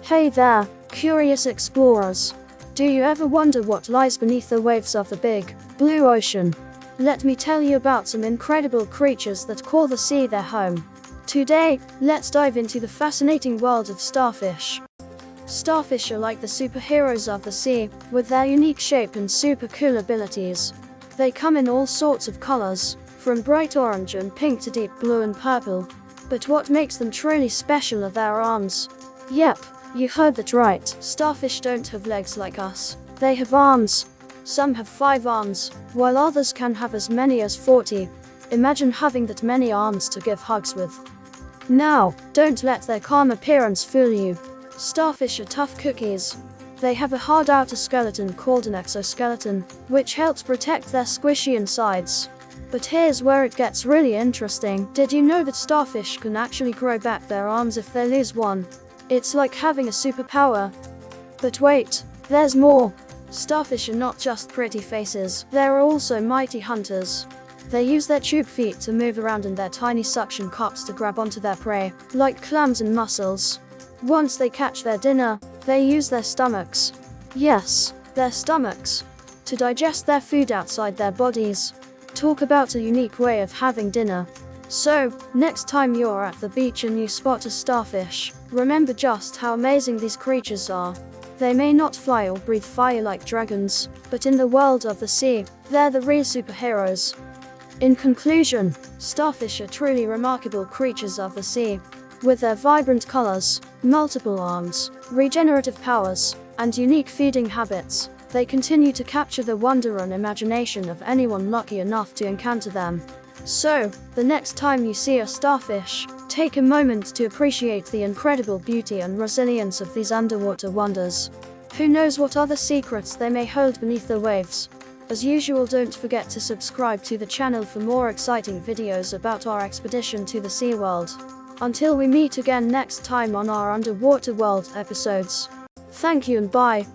Hey there, curious explorers. Do you ever wonder what lies beneath the waves of the big, blue ocean? Let me tell you about some incredible creatures that call the sea their home. Today, let's dive into the fascinating world of starfish. Starfish are like the superheroes of the sea, with their unique shape and super cool abilities. They come in all sorts of colors, from bright orange and pink to deep blue and purple. But what makes them truly special are their arms. Yep, you heard that right. Starfish don't have legs like us. They have arms. Some have 5 arms, while others can have as many as 40. Imagine having that many arms to give hugs with. Now, don't let their calm appearance fool you. Starfish are tough cookies. They have a hard outer skeleton called an exoskeleton, which helps protect their squishy insides. But here's where it gets really interesting. Did you know that starfish can actually grow back their arms if they lose one? It's like having a superpower. But wait, there's more. Starfish are not just pretty faces, they're also mighty hunters. They use their tube feet to move around and their tiny suction cups to grab onto their prey, like clams and mussels. Once they catch their dinner, they use their stomachs. Yes, their stomachs. To digest their food outside their bodies. Talk about a unique way of having dinner. So, next time you're at the beach and you spot a starfish, remember just how amazing these creatures are. They may not fly or breathe fire like dragons, but in the world of the sea, they're the real superheroes. In conclusion, starfish are truly remarkable creatures of the sea. With their vibrant colors, multiple arms, regenerative powers, and unique feeding habits, they continue to capture the wonder and imagination of anyone lucky enough to encounter them. So, the next time you see a starfish, take a moment to appreciate the incredible beauty and resilience of these underwater wonders. Who knows what other secrets they may hold beneath the waves? As usual, don't forget to subscribe to the channel for more exciting videos about our expedition to the sea world. Until we meet again next time on our Underwater World episodes. Thank you and bye.